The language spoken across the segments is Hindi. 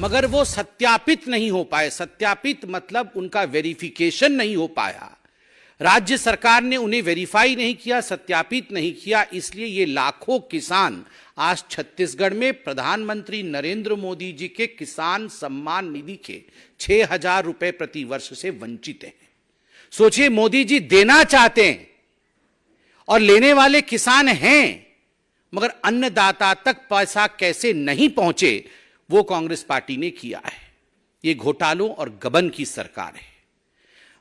मगर वो सत्यापित नहीं हो पाए। सत्यापित मतलब उनका वेरिफिकेशन नहीं हो पाया। राज्य सरकार ने उन्हें वेरीफाई नहीं किया, सत्यापित नहीं किया, इसलिए ये लाखों किसान आज छत्तीसगढ़ में प्रधानमंत्री नरेंद्र मोदी जी के किसान सम्मान निधि के 6,000 रुपए प्रति वर्ष से वंचित हैं। सोचिए, मोदी जी देना चाहते हैं और लेने वाले किसान हैं, मगर अन्नदाता तक पैसा कैसे नहीं पहुंचे वो कांग्रेस पार्टी ने किया है। ये घोटालों और गबन की सरकार है।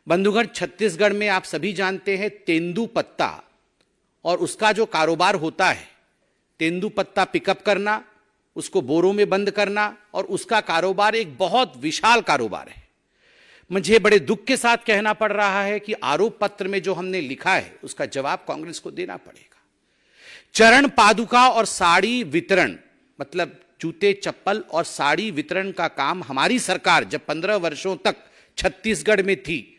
बंधुगण, छत्तीसगढ़ में आप सभी जानते हैं तेंदूपत्ता और उसका जो कारोबार होता है, तेंदूपत्ता पिकअप करना, उसको बोरों में बंद करना और उसका कारोबार एक बहुत विशाल कारोबार है। मुझे बड़े दुख के साथ कहना पड़ रहा है कि आरोप पत्र में जो हमने लिखा है उसका जवाब कांग्रेस को देना पड़ेगा। चरण पादुका और साड़ी वितरण, मतलब जूते चप्पल और साड़ी वितरण का काम हमारी सरकार जब 15 वर्षों तक छत्तीसगढ़ में थी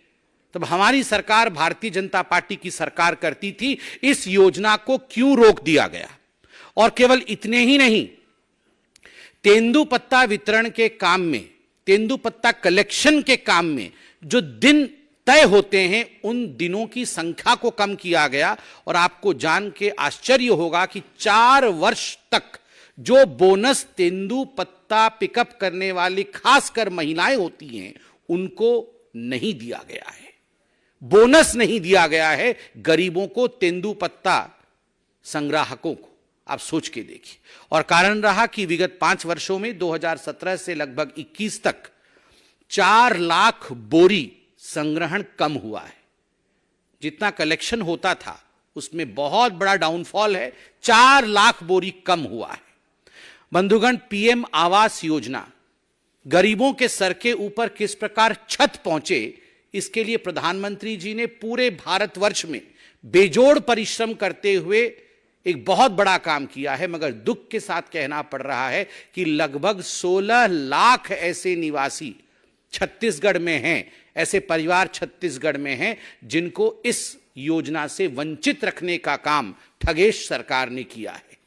तब हमारी सरकार भारतीय जनता पार्टी की सरकार करती थी। इस योजना को क्यों रोक दिया गया? और केवल इतने ही नहीं, तेंदूपत्ता वितरण के काम में, तेंदूपत्ता कलेक्शन के काम में जो दिन तय होते हैं उन दिनों की संख्या को कम किया गया। और आपको जान के आश्चर्य होगा कि 4 वर्ष तक जो बोनस तेंदूपत्ता पिकअप करने वाली खासकर महिलाएं होती हैं उनको नहीं दिया गया है। बोनस नहीं दिया गया है गरीबों को, तेंदूपत्ता संग्राहकों को। आप सोच के देखिए। और कारण रहा कि विगत 5 वर्षों में 2017 से लगभग 21 तक 4 लाख बोरी संग्रहण कम हुआ है। जितना कलेक्शन होता था उसमें बहुत बड़ा डाउनफॉल है। 4 लाख बोरी कम हुआ है। बंधुगण, पीएम आवास योजना गरीबों के सर के ऊपर किस प्रकार छत पहुंचे, इसके लिए प्रधानमंत्री जी ने पूरे भारतवर्ष में बेजोड़ परिश्रम करते हुए एक बहुत बड़ा काम किया है। मगर दुख के साथ कहना पड़ रहा है कि लगभग 16 लाख ऐसे निवासी छत्तीसगढ़ में हैं, ऐसे परिवार छत्तीसगढ़ में हैं जिनको इस योजना से वंचित रखने का काम ठगेश सरकार ने किया है।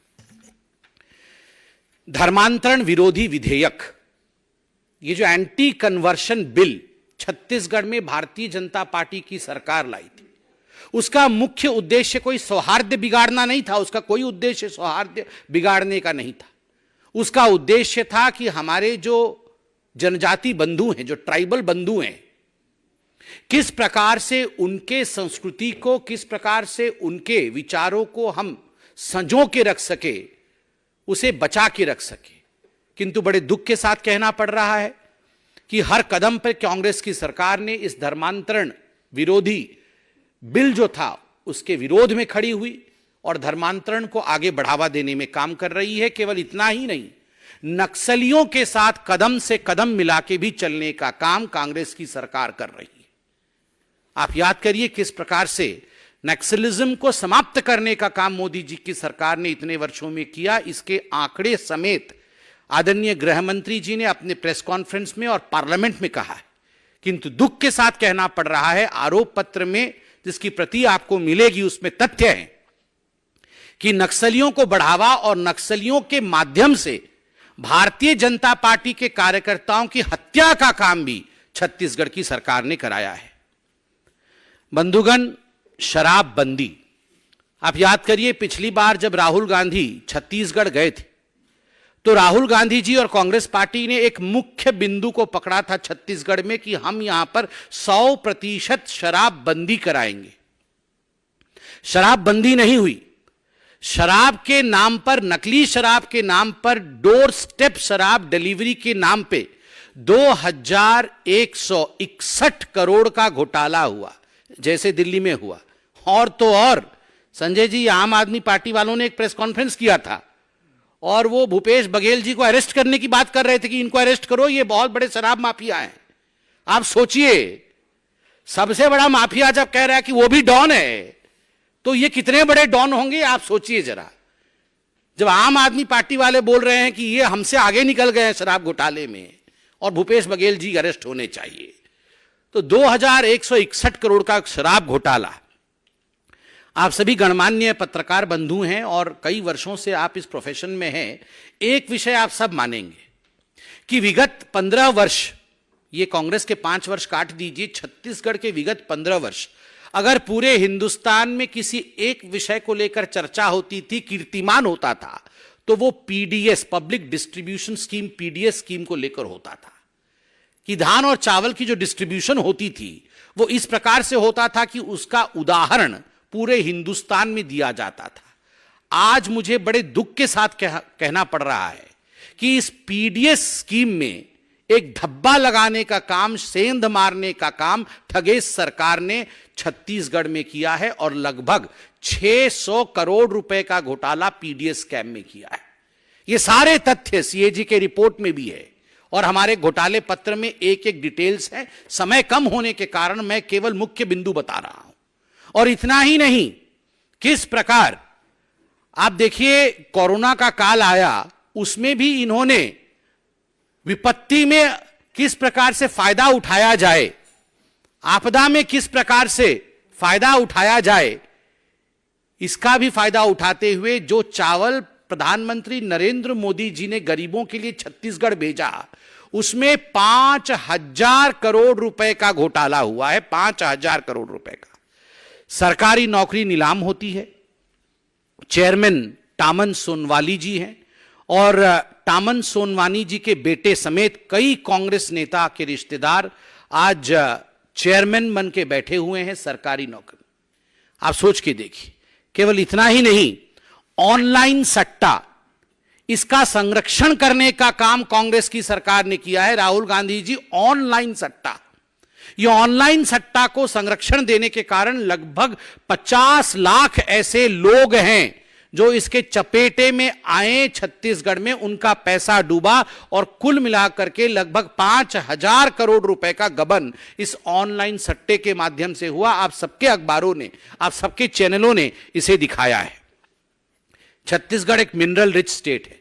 धर्मांतरण विरोधी विधेयक, ये जो एंटी कन्वर्शन बिल छत्तीसगढ़ में भारतीय जनता पार्टी की सरकार लाई थी, उसका मुख्य उद्देश्य कोई सौहार्द बिगाड़ना नहीं था। उसका कोई उद्देश्य सौहार्द बिगाड़ने का नहीं था। उसका उद्देश्य था कि हमारे जो जनजाति बंधु हैं, जो ट्राइबल बंधु हैं, किस प्रकार से उनके संस्कृति को, किस प्रकार से उनके विचारों को हम संजो के रख सके, उसे बचा के रख सके। किंतु बड़े दुख के साथ कहना पड़ रहा है कि हर कदम पर कांग्रेस की सरकार ने इस धर्मांतरण विरोधी बिल जो था उसके विरोध में खड़ी हुई और धर्मांतरण को आगे बढ़ावा देने में काम कर रही है। केवल इतना ही नहीं, नक्सलियों के साथ कदम से कदम मिला के भी चलने का काम कांग्रेस की सरकार कर रही है। आप याद करिए किस प्रकार से नक्सलिज्म को समाप्त करने का काम मोदी जी की सरकार ने इतने वर्षों में किया। इसके आंकड़े समेत आदरणीय गृह मंत्री जी ने अपने प्रेस कॉन्फ्रेंस में और पार्लियामेंट में कहा है। किंतु दुख के साथ कहना पड़ रहा है, आरोप पत्र में जिसकी प्रति आपको मिलेगी उसमें तथ्य है कि नक्सलियों को बढ़ावा और नक्सलियों के माध्यम से भारतीय जनता पार्टी के कार्यकर्ताओं की हत्या का काम भी छत्तीसगढ़ की सरकार ने कराया है। बंधुगण, शराबबंदी, आप याद करिए पिछली बार जब राहुल गांधी छत्तीसगढ़ गए थे तो राहुल गांधी जी और कांग्रेस पार्टी ने एक मुख्य बिंदु को पकड़ा था छत्तीसगढ़ में कि हम यहां पर 100% शराबबंदी कराएंगे। शराबबंदी नहीं हुई। शराब के नाम पर, नकली शराब के नाम पर, डोर स्टेप शराब डिलीवरी के नाम पे 2161 करोड़ का घोटाला हुआ, जैसे दिल्ली में हुआ। और तो और संजय जी, आम आदमी पार्टी वालों ने एक प्रेस कॉन्फ्रेंस किया था और वो भूपेश बघेल जी को अरेस्ट करने की बात कर रहे थे कि इनको अरेस्ट करो, ये बहुत बड़े शराब माफिया हैं। आप सोचिए, सबसे बड़ा माफिया जब कह रहा है कि वो भी डॉन है तो ये कितने बड़े डॉन होंगे, आप सोचिए जरा। जब आम आदमी पार्टी वाले बोल रहे हैं कि ये हमसे आगे निकल गए हैं शराब घोटाले में और भूपेश बघेल जी अरेस्ट होने चाहिए, तो 2161 करोड़ का शराब घोटाला। आप सभी गणमान्य पत्रकार बंधु हैं और कई वर्षों से आप इस प्रोफेशन में हैं। एक विषय आप सब मानेंगे कि विगत 15 वर्ष, ये कांग्रेस के 5 वर्ष काट दीजिए, छत्तीसगढ़ के विगत 15 वर्ष अगर पूरे हिंदुस्तान में किसी एक विषय को लेकर चर्चा होती थी, कीर्तिमान होता था, तो वो PDS, public distribution scheme, PDS scheme को लेकर होता था कि धान और चावल की जो डिस्ट्रीब्यूशन होती थी वो इस प्रकार से होता था कि उसका उदाहरण पूरे हिंदुस्तान में दिया जाता था। आज मुझे बड़े दुख के साथ कहना पड़ रहा है कि इस पीडीएस स्कीम में एक धब्बा लगाने का काम, सेंध मारने का काम ठगेश सरकार ने छत्तीसगढ़ में किया है और लगभग 600 करोड़ रुपए का घोटाला पीडीएस स्कैम में किया है। ये सारे तथ्य सीएजी के रिपोर्ट में भी है और हमारे घोटाले पत्र में एक एक डिटेल्स है। समय कम होने के कारण मैं केवल मुख्य बिंदु बता रहा हूं। और इतना ही नहीं, किस प्रकार आप देखिए कोरोना का काल आया, उसमें भी इन्होंने विपत्ति में किस प्रकार से फायदा उठाया जाए, आपदा में किस प्रकार से फायदा उठाया जाए, इसका भी फायदा उठाते हुए जो चावल प्रधानमंत्री नरेंद्र मोदी जी ने गरीबों के लिए छत्तीसगढ़ भेजा, उसमें 5,000 करोड़ रुपए का घोटाला हुआ है। 5,000 करोड़ रुपए का। सरकारी नौकरी नीलाम होती है। चेयरमैन टामन सोनवानी जी हैं और टामन सोनवानी जी के बेटे समेत कई कांग्रेस नेता के रिश्तेदार आज चेयरमैन बन के बैठे हुए हैं सरकारी नौकरी। आप सोच के देखिए। केवल इतना ही नहीं, ऑनलाइन सट्टा, इसका संरक्षण करने का काम कांग्रेस की सरकार ने किया है। राहुल गांधी जी, ऑनलाइन सट्टा, ये ऑनलाइन सट्टा को संरक्षण देने के कारण लगभग 50 लाख ऐसे लोग हैं जो इसके चपेटे में आए, छत्तीसगढ़ में उनका पैसा डूबा और कुल मिलाकर के लगभग 5,000 करोड़ रुपए का गबन इस ऑनलाइन सट्टे के माध्यम से हुआ। आप सबके अखबारों ने, आप सबके चैनलों ने इसे दिखाया है। छत्तीसगढ़ एक मिनरल रिच स्टेट है।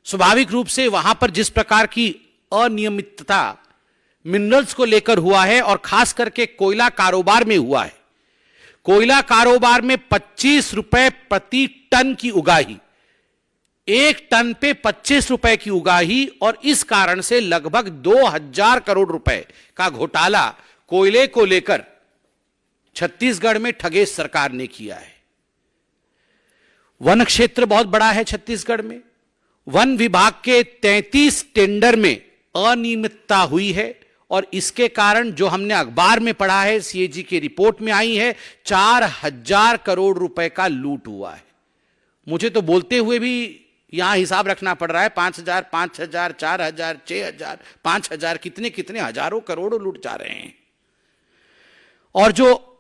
स्वाभाविक रूप से वहां पर जिस प्रकार की अनियमितता मिनरल्स को लेकर हुआ है और खास करके कोयला कारोबार में हुआ है, कोयला कारोबार में 25 रुपए प्रति टन की उगाही, 1 टन पे 25 रुपए की उगाही, और इस कारण से लगभग 2,000 करोड़ रुपए का घोटाला कोयले को लेकर छत्तीसगढ़ में ठगेश सरकार ने किया है। वन क्षेत्र बहुत बड़ा है छत्तीसगढ़ में। वन विभाग के 33 टेंडर में अनियमितता हुई है और इसके कारण जो हमने अखबार में पढ़ा है, सीएजी की रिपोर्ट में आई है, 4,000 करोड़ रुपए का लूट हुआ है। मुझे तो बोलते हुए भी यहां हिसाब रखना पड़ रहा है। 5,000, 5,000, 4,000, 6,000, 5,000, कितने कितने हजारों करोड़ों लूट जा रहे हैं। और जो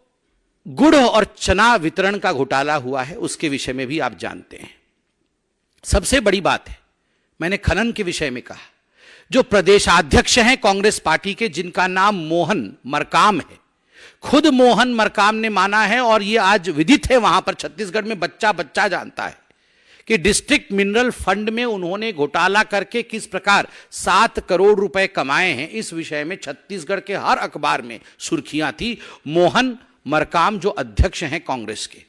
गुड़ और चना वितरण का घोटाला हुआ है, उसके विषय में भी आप जानते हैं। सबसे बड़ी बात है, मैंने खनन के विषय में कहा, जो प्रदेशाध्यक्ष हैं कांग्रेस पार्टी के, जिनका नाम मोहन मरकाम है, खुद मोहन मरकाम ने माना है और यह आज विदित है वहां पर छत्तीसगढ़ में, बच्चा बच्चा जानता है कि डिस्ट्रिक्ट मिनरल फंड में उन्होंने घोटाला करके किस प्रकार 7 करोड़ रुपए कमाए हैं। इस विषय में छत्तीसगढ़ के हर अखबार में सुर्खियां थी। मोहन मरकाम जो अध्यक्ष हैं कांग्रेस के,